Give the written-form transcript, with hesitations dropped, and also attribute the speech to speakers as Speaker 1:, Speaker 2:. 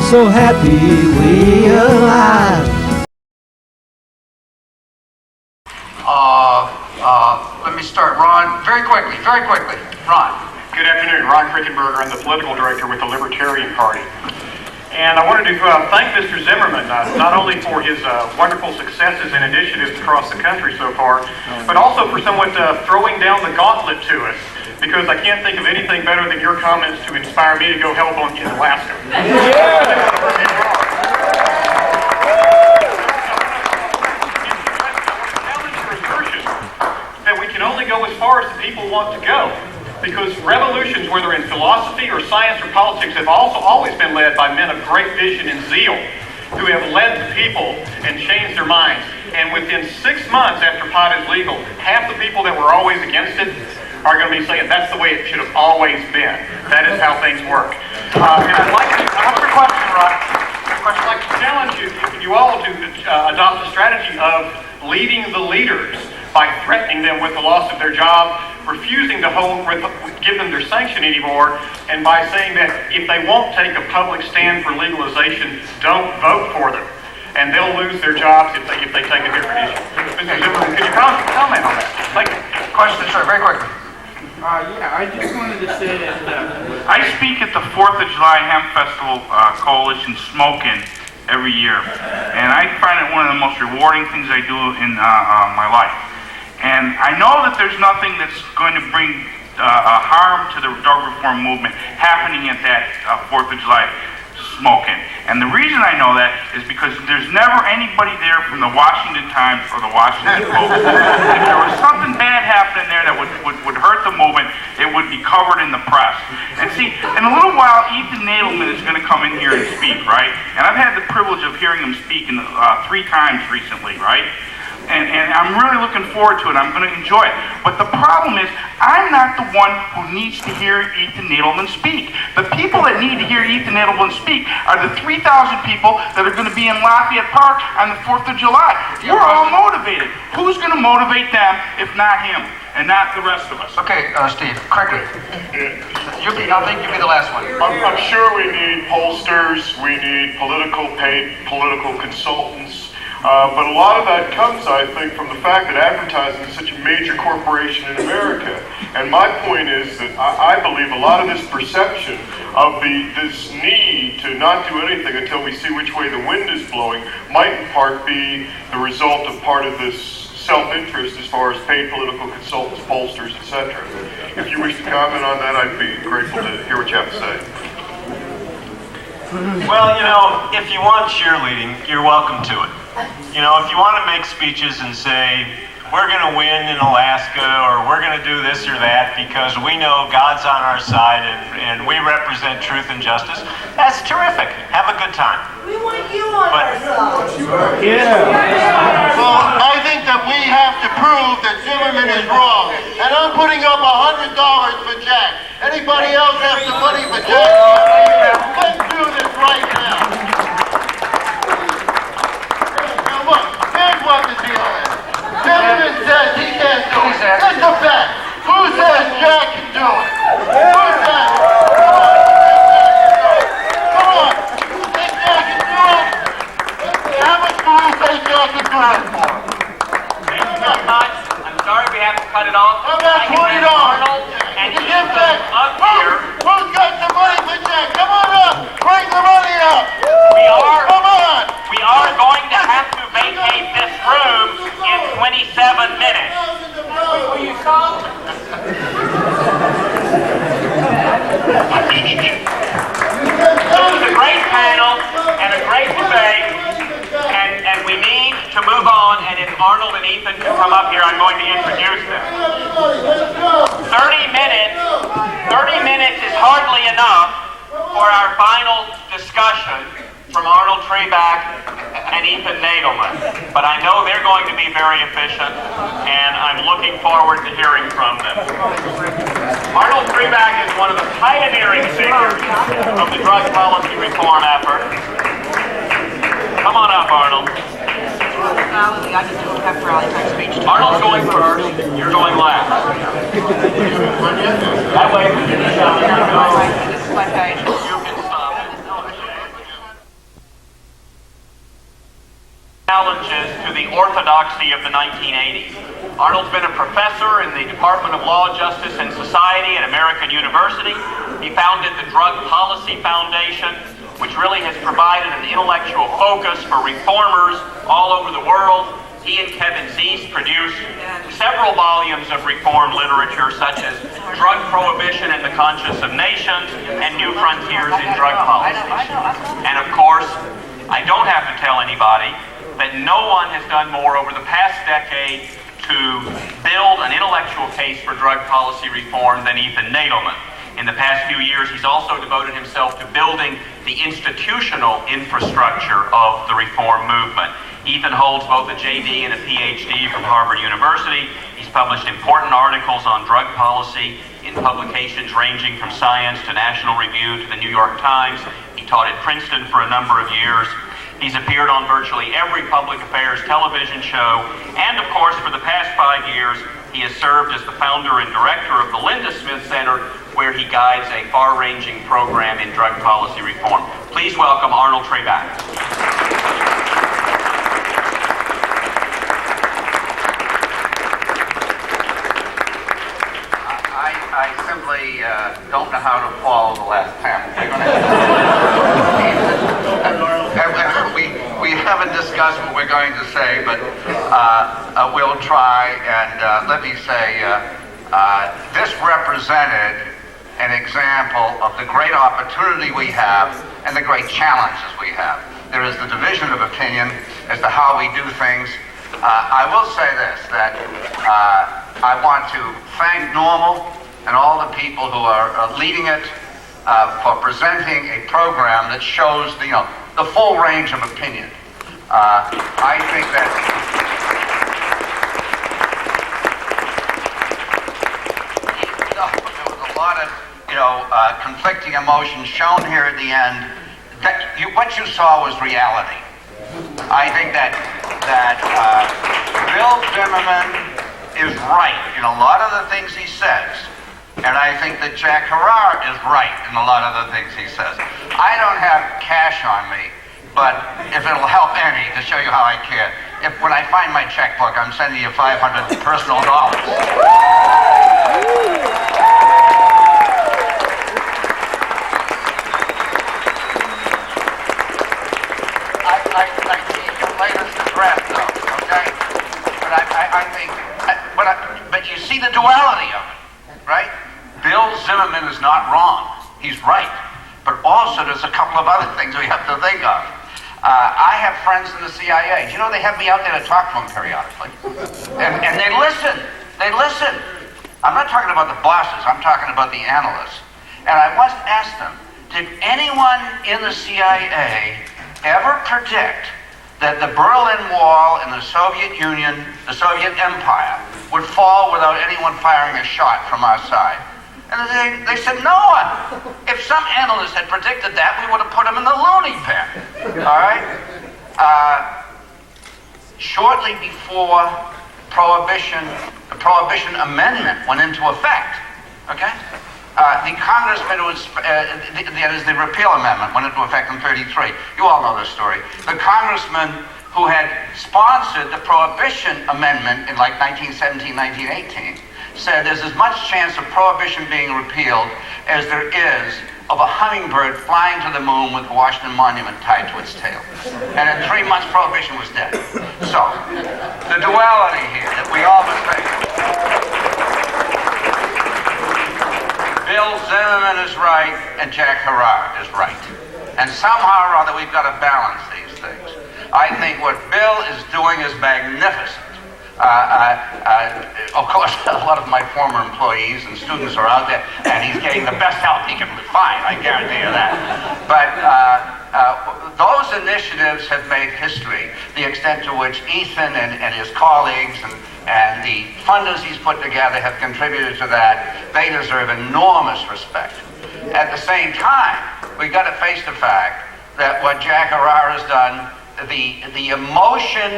Speaker 1: so happy we alive.
Speaker 2: Let me start. Ron, very quickly. Ron.
Speaker 3: Good afternoon. Ron Krickenberger. I'm the political director with the Libertarian Party. And I wanted to thank Mr. Zimmerman, not only for his wonderful successes and initiatives across the country so far, but also for somewhat throwing down the gauntlet to us, because I can't think of anything better than your comments to inspire me to go help in Alaska. That we can only go as far as the people want to go. Because revolutions, whether in philosophy or science or politics, have also always been led by men of great vision and zeal, who have led the people and changed their minds. And within 6 months after pot is legal, half the people that were always against it are going to be saying that's the way it should have always been. That is how things work. And I'd like to, I have a question, Rod. I'd like to challenge you all to adopt the strategy of leading the leaders by threatening them with the loss of their job, refusing to give them their sanction anymore, and by saying that if they won't take a public stand for legalization, don't vote for them. And they'll lose their jobs if they take a different issue. Mr. Zimmerman, could you comment on that? Thank you.
Speaker 2: Question, sir, very quickly.
Speaker 4: Yeah, I just wanted to say that I speak at the 4th of July Hemp Festival Coalition Smokin' every year. And I find it one of the most rewarding things I do in my life. And I know that there's nothing that's going to bring harm to the drug reform movement happening at that 4th of July smoking. And the reason I know that is because there's never anybody there from the Washington Times or the Washington Post. If there was something bad happening there that would hurt the movement, it would be covered in the press. And see, in a little while, Ethan Nadelmann is going to come in here and speak, right? And I've had the privilege of hearing him speak 3 times recently, right? And I'm really looking forward to it. I'm going to enjoy it. But the problem is, I'm not the one who needs to hear Ethan Nadelmann speak. The people that need to hear Ethan Nadelmann speak are the 3,000 people that are going to be in Lafayette Park on the 4th of July. We're all motivated. Who's going to motivate them if not him and not the rest of us?
Speaker 2: Okay, Steve, quickly. I think you'll be the last one.
Speaker 5: I'm sure we need pollsters, we need paid political consultants. But a lot of that comes, I think, from the fact that advertising is such a major corporation in America. And my point is that I believe a lot of this perception of this need to not do anything until we see which way the wind is blowing might in part be the result of part of this self-interest as far as paid political consultants, pollsters, etc. If you wish to comment on that, I'd be grateful to hear what you have to say.
Speaker 6: Well, if you want cheerleading, you're welcome to it. If you want to make speeches and say, we're going to win in Alaska, or we're going to do this or that because we know God's on our side and we represent truth and justice, that's terrific. Have a good time.
Speaker 7: We want you on our side.
Speaker 4: Yeah.
Speaker 8: Well, I think that we have to prove that Zimmerman is wrong. And I'm putting up $100 for Jack. Anybody else have some money for Jack? Let's do this right now. Look, here's what the deal is. Zimmerman says he can't do it. It's a bet. Who says Jack can do it? Who says? Come on. You think Jack can do it? How much do we say Jack can do it for?
Speaker 6: I'm sorry we have to cut it off.
Speaker 8: How about $20?
Speaker 6: And
Speaker 8: you give back
Speaker 6: up here.
Speaker 8: Who's got the money for Jack? Come on up. Bring the money up. Come on.
Speaker 6: We are going to have to vacate this room in 27 minutes. Will you stop? This is a great panel and a great debate, and we need to move on. And if Arnold and Ethan can come up here, I'm going to introduce them. 30 minutes is hardly enough for our final discussion from Arnold Trebock and Ethan Nadelmann. But I know they're going to be very efficient, and I'm looking forward to hearing from them. Arnold Trebock is one of the pioneering figures of the drug policy reform effort. Come on up, Arnold.
Speaker 7: I just do a pep rally type speech.
Speaker 6: Arnold's going first, you're going last. That way,
Speaker 7: This is my page.
Speaker 6: you can stop it. challenges to the orthodoxy of the 1980s. Arnold's been a professor in the Department of Law, Justice, and Society at American University. He founded the Drug Policy Foundation, which really has provided an intellectual focus for reformers all over the world. He and Kevin Zeese produced several volumes of reform literature, such as Drug Prohibition and the Conscience of Nations and New Frontiers in Drug Policy. And of course, I don't have to tell anybody that no one has done more over the past decade to build an intellectual case for drug policy reform than Ethan Nadelmann. In the past few years, he's also devoted himself to building the institutional infrastructure of the reform movement. Ethan holds both a J.D. and a Ph.D. from Harvard University. He's published important articles on drug policy in publications ranging from Science to National Review to the New York Times. He taught at Princeton for a number of years. He's appeared on virtually every public affairs television show, and of course, for the past 5 years, he has served as the founder and director of the Lindesmith Center, where he guides a far-ranging program in drug policy reform. Please welcome Arnold Trebock.
Speaker 9: I simply don't know how to follow the last panel. We haven't discussed what we're going to say, but we'll try. And let me say, this represented an example of the great opportunity we have and the great challenges we have. There is the division of opinion as to how we do things. I will say this, that I want to thank Normal and all the people who are leading it for presenting a program that shows the full range of opinion. I think that there was a lot of conflicting emotions shown here at the end. What you saw was reality. I think that Bill Zimmerman is right in a lot of the things he says. And I think that Jack Harrar is right in a lot of the things he says. I don't have cash on me, but if it'll help any to show you how I care, when I find my checkbook, I'm sending you 500 personal dollars. I see your latest address, though, okay? But I think, but you see the duality of it, right? Bill Zimmerman is not wrong. He's right. But also there's a couple of other things we have to think of. I have friends in the CIA. You know, they have me out there to talk to them periodically. And they listen. They listen. I'm not talking about the bosses. I'm talking about the analysts. And I once asked them, did anyone in the CIA ever predict that the Berlin Wall and the Soviet Union, the Soviet Empire, would fall without anyone firing a shot from our side? And they said, no one. If some analyst had predicted that, we would have put him in the loony bin. All right? Shortly before the Prohibition Amendment went into effect, okay? The congressman that is the repeal amendment went into effect in 1933. You all know this story. The congressman who had sponsored the Prohibition Amendment in like 1917, 1918, said there's as much chance of Prohibition being repealed as there is of a hummingbird flying to the moon with the Washington Monument tied to its tail. And in 3 months, Prohibition was dead. So, the duality here that we all must face. Bill Zimmerman is right and Jack Harrar is right. And somehow or other we've got to balance these things. I think what Bill is doing is magnificent. Of course, a lot of my former employees and students are out there, and he's getting the best help he can find, I guarantee you that. But those initiatives have made history, the extent to which Ethan and his colleagues and the funders he's put together have contributed to that. They deserve enormous respect. At the same time, we've got to face the fact that what Jack Harrar has done, the emotion